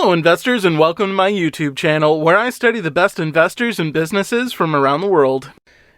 Hello investors, and welcome to my YouTube channel where I study the best investors and businesses from around the world.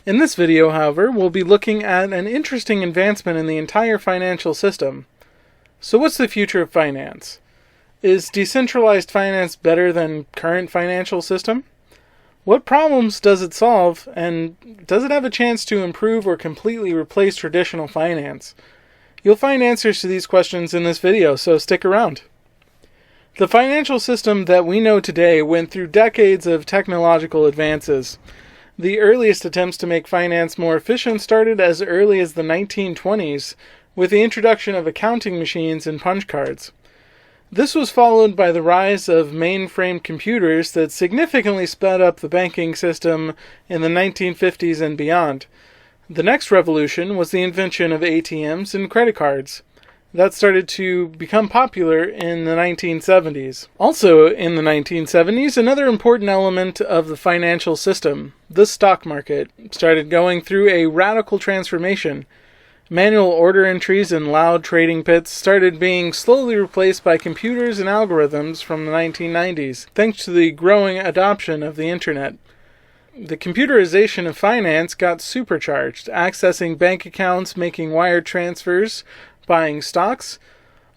In this video, however, we'll be looking at an interesting advancement in the entire financial system. So what's the future of finance? Is decentralized finance better than current financial system? What problems does it solve, and does it have a chance to improve or completely replace traditional finance? You'll find answers to these questions in this video, so stick around. The financial system that we know today went through decades of technological advances. The earliest attempts to make finance more efficient started as early as the 1920s with the introduction of accounting machines and punch cards. This was followed by the rise of mainframe computers that significantly sped up the banking system in the 1950s and beyond. The next revolution was the invention of ATMs and credit cards. That started to become popular in the 1970s. Also in the 1970s, another important element of the financial system, the stock market, started going through a radical transformation. Manual order entries and loud trading pits started being slowly replaced by computers and algorithms from the 1990s, thanks to the growing adoption of the internet. The computerization of finance got supercharged, accessing bank accounts, making wire transfers, buying stocks.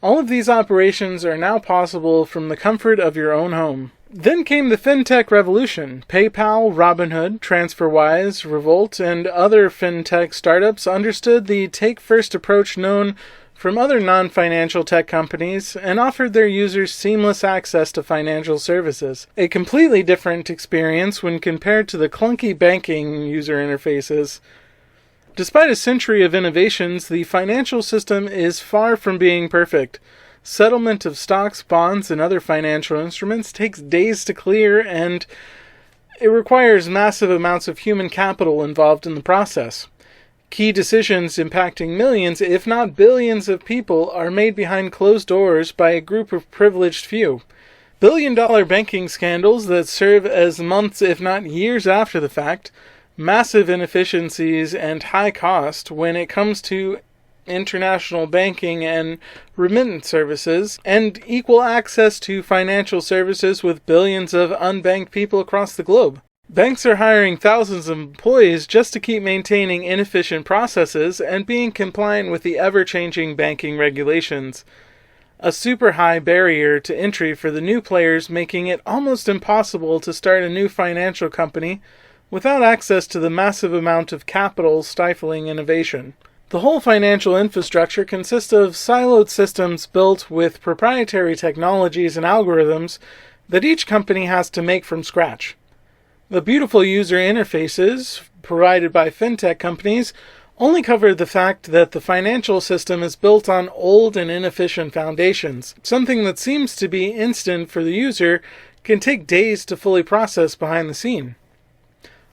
All of these operations are now possible from the comfort of your own home. Then came the fintech revolution. PayPal, Robinhood, TransferWise, Revolt, and other fintech startups understood the take-first approach known from other non-financial tech companies and offered their users seamless access to financial services. A completely different experience when compared to the clunky banking user interfaces. Despite a century of innovations, the financial system is far from being perfect. Settlement of stocks, bonds, and other financial instruments takes days to clear, and it requires massive amounts of human capital involved in the process. Key decisions impacting millions, if not billions of people are made behind closed doors by a group of privileged few. Billion-dollar banking scandals that serve as months, if not years after the fact. Massive inefficiencies and high cost when it comes to international banking and remittance services, and equal access to financial services with billions of unbanked people across the globe. Banks are hiring thousands of employees just to keep maintaining inefficient processes and being compliant with the ever-changing banking regulations. A super high barrier to entry for the new players, making it almost impossible to start a new financial company without access to the massive amount of capital stifling innovation. The whole financial infrastructure consists of siloed systems built with proprietary technologies and algorithms that each company has to make from scratch. The beautiful user interfaces provided by fintech companies only cover the fact that the financial system is built on old and inefficient foundations. Something that seems to be instant for the user can take days to fully process behind the scene.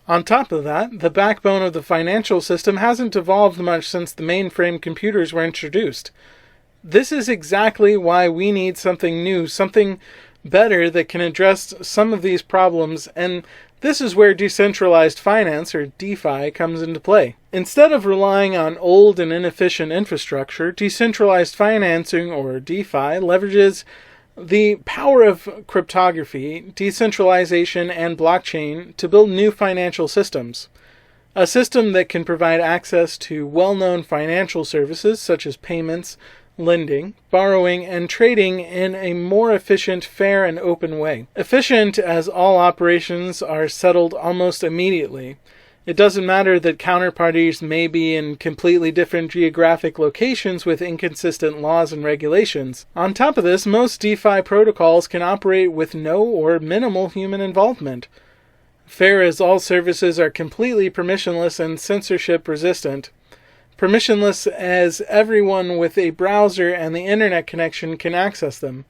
On top of that, the backbone of the financial system hasn't evolved much since the mainframe computers were introduced. This is exactly why we need something new, something better that can address some of these problems, and this is where decentralized finance, or DeFi, comes into play. Instead of relying on old and inefficient infrastructure, decentralized financing, or DeFi, leverages the power of cryptography, decentralization, and blockchain to build new financial systems. A system that can provide access to well-known financial services such as payments, lending, borrowing, and trading in a more efficient, fair, and open way. Efficient as all operations are settled almost immediately. It doesn't matter that counterparties may be in completely different geographic locations with inconsistent laws and regulations. On top of this, most DeFi protocols can operate with no or minimal human involvement. Fair as all services are completely permissionless and censorship resistant. Permissionless as everyone with a browser and the internet connection can access them.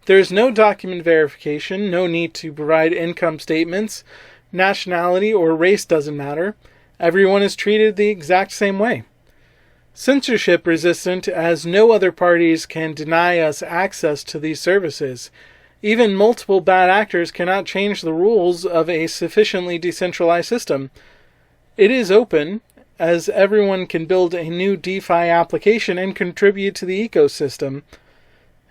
There is no document verification, no need to provide income statements. Nationality or race doesn't matter. Everyone is treated the exact same way. Censorship resistant as no other parties can deny us access to these services. Even multiple bad actors cannot change the rules of a sufficiently decentralized system. It is open, as everyone can build a new DeFi application and contribute to the ecosystem.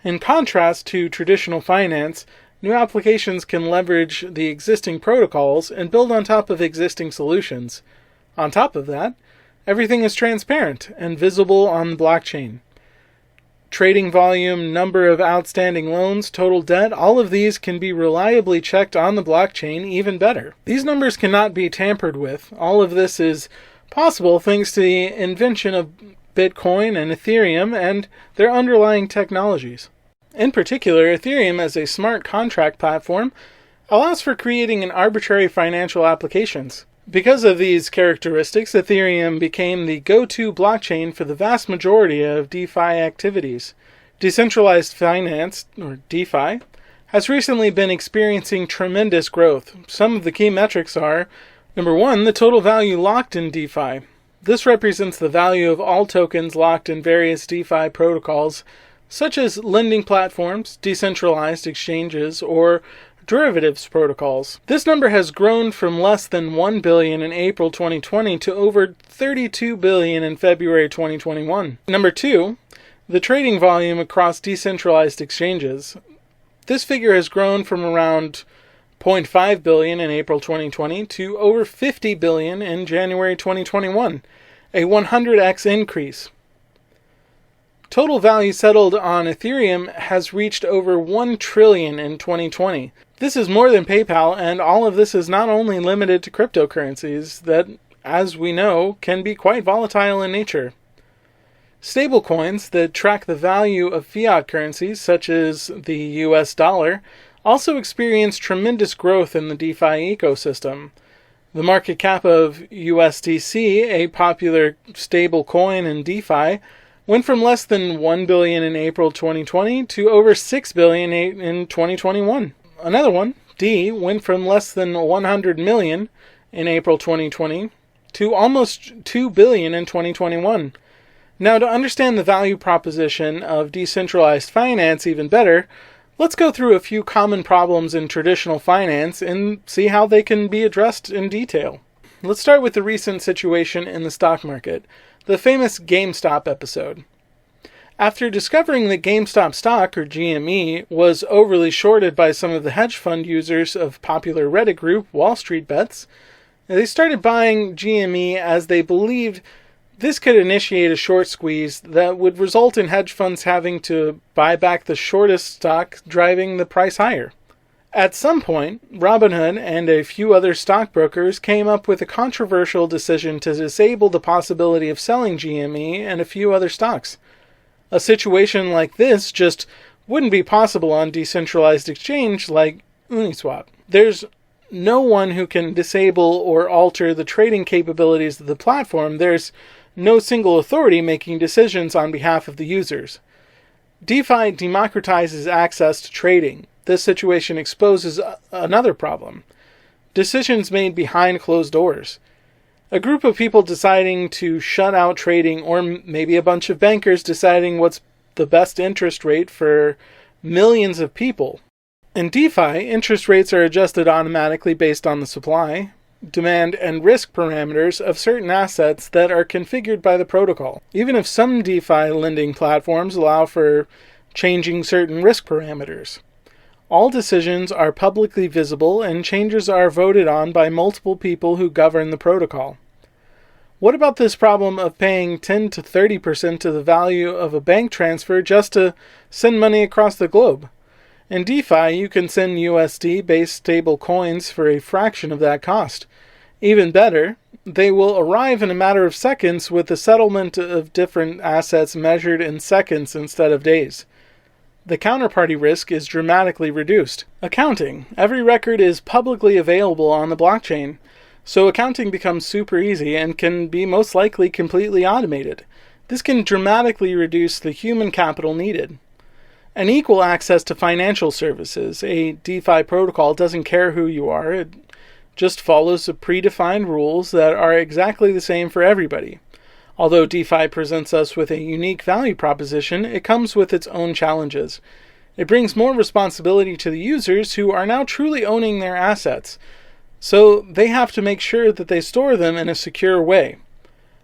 In contrast to traditional finance, New applications can leverage the existing protocols and build on top of existing solutions. On top of that, everything is transparent and visible on the blockchain. Trading volume, number of outstanding loans, total debt, all of these can be reliably checked on the blockchain even better. These numbers cannot be tampered with. All of this is possible thanks to the invention of Bitcoin and Ethereum and their underlying technologies. In particular, Ethereum as a smart contract platform allows for creating an arbitrary financial applications. Because of these characteristics, Ethereum became the go-to blockchain for the vast majority of DeFi activities. Decentralized Finance, or DeFi, has recently been experiencing tremendous growth. Some of the key metrics are, number one, the total value locked in DeFi. This represents the value of all tokens locked in various DeFi protocols, such as lending platforms, decentralized exchanges, or derivatives protocols. This number has grown from less than 1 billion in April 2020 to over 32 billion in February 2021. Number two, the trading volume across decentralized exchanges. This figure has grown from around 0.5 billion in April 2020 to over 50 billion in January 2021, a 100x increase. Total value settled on Ethereum has reached over 1 trillion in 2020. This is more than PayPal, and all of this is not only limited to cryptocurrencies that, as we know, can be quite volatile in nature. Stablecoins that track the value of fiat currencies, such as the US dollar, also experience tremendous growth in the DeFi ecosystem. The market cap of USDC, a popular stablecoin in DeFi, went from less than 1 billion in April 2020 to over 6 billion in 2021. Another one, D, went from less than 100 million in April 2020 to almost 2 billion in 2021. Now, to understand the value proposition of decentralized finance even better, let's go through a few common problems in traditional finance and see how they can be addressed in detail. Let's start with the recent situation in the stock market, the famous GameStop episode. After discovering that GameStop stock, or GME, was overly shorted by some of the hedge fund users of popular Reddit group Wall Street Bets, they started buying GME as they believed this could initiate a short squeeze that would result in hedge funds having to buy back the shortest stock, driving the price higher. At some point, Robinhood and a few other stockbrokers came up with a controversial decision to disable the possibility of selling GME and a few other stocks. A situation like this just wouldn't be possible on decentralized exchange like Uniswap. There's no one who can disable or alter the trading capabilities of the platform. There's no single authority making decisions on behalf of the users. DeFi democratizes access to trading. This situation exposes another problem: decisions made behind closed doors. A group of people deciding to shut out trading, or maybe a bunch of bankers deciding what's the best interest rate for millions of people. In DeFi, interest rates are adjusted automatically based on the supply, demand, and risk parameters of certain assets that are configured by the protocol. Even if some DeFi lending platforms allow for changing certain risk parameters. All decisions are publicly visible and changes are voted on by multiple people who govern the protocol. What about this problem of paying 10 to 30% of the value of a bank transfer just to send money across the globe? In DeFi, you can send USD-based stable coins for a fraction of that cost. Even better, they will arrive in a matter of seconds with the settlement of different assets measured in seconds instead of days. The counterparty risk is dramatically reduced. Accounting. Every record is publicly available on the blockchain, so accounting becomes super easy and can be most likely completely automated. This can dramatically reduce the human capital needed. And equal access to financial services. A DeFi protocol doesn't care who you are. It just follows the predefined rules that are exactly the same for everybody. Although DeFi presents us with a unique value proposition, it comes with its own challenges. It brings more responsibility to the users who are now truly owning their assets, so they have to make sure that they store them in a secure way.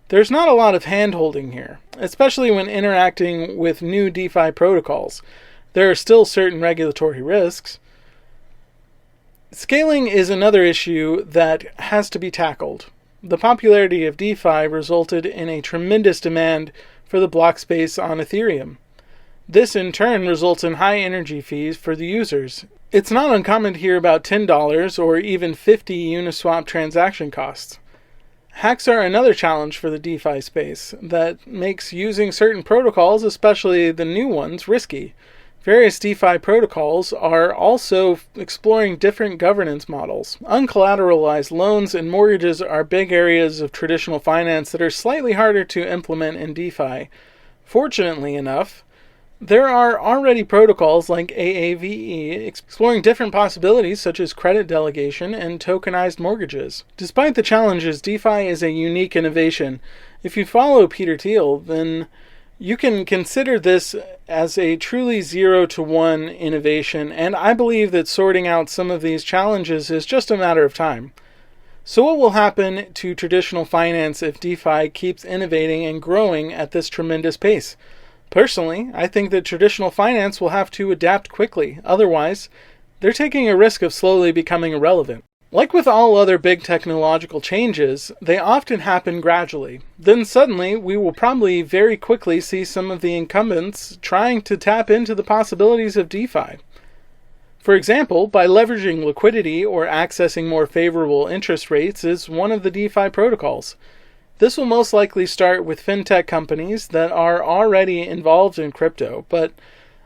There's not a lot of hand-holding here, especially when interacting with new DeFi protocols. There are still certain regulatory risks. Scaling is another issue that has to be tackled. The popularity of DeFi resulted in a tremendous demand for the block space on Ethereum. This in turn results in high energy fees for the users. It's not uncommon to hear about $10 or even 50 Uniswap transaction costs. Hacks are another challenge for the DeFi space that makes using certain protocols, especially the new ones, risky. Various DeFi protocols are also exploring different governance models. Uncollateralized loans and mortgages are big areas of traditional finance that are slightly harder to implement in DeFi. Fortunately enough, there are already protocols like AAVE exploring different possibilities such as credit delegation and tokenized mortgages. Despite the challenges, DeFi is a unique innovation. If you follow Peter Thiel, then you can consider this as a truly 0-to-1 innovation, and I believe that sorting out some of these challenges is just a matter of time. So what will happen to traditional finance if DeFi keeps innovating and growing at this tremendous pace? Personally, I think that traditional finance will have to adapt quickly. Otherwise, they're taking a risk of slowly becoming irrelevant. Like with all other big technological changes, they often happen gradually. Then suddenly, we will probably very quickly see some of the incumbents trying to tap into the possibilities of DeFi. For example, by leveraging liquidity or accessing more favorable interest rates is one of the DeFi protocols. This will most likely start with fintech companies that are already involved in crypto, but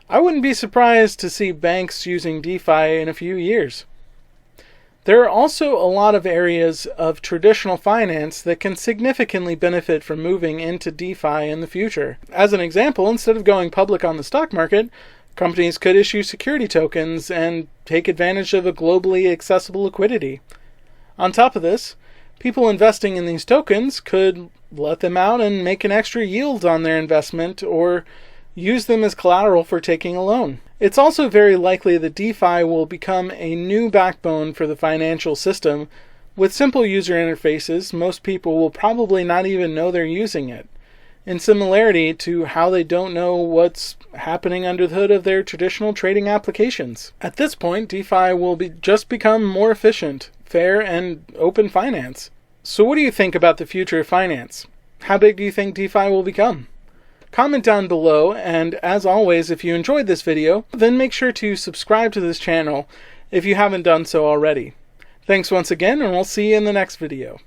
I wouldn't be surprised to see banks using DeFi in a few years. There are also a lot of areas of traditional finance that can significantly benefit from moving into DeFi in the future. As an example, instead of going public on the stock market, companies could issue security tokens and take advantage of a globally accessible liquidity. On top of this, people investing in these tokens could let them out and make an extra yield on their investment or use them as collateral for taking a loan. It's also very likely that DeFi will become a new backbone for the financial system. With simple user interfaces, most people will probably not even know they're using it, in similarity to how they don't know what's happening under the hood of their traditional trading applications. At this point, DeFi will just become more efficient, fair, and open finance. So what do you think about the future of finance? How big do you think DeFi will become? Comment down below, and as always, if you enjoyed this video, then make sure to subscribe to this channel if you haven't done so already. Thanks once again, and we'll see you in the next video.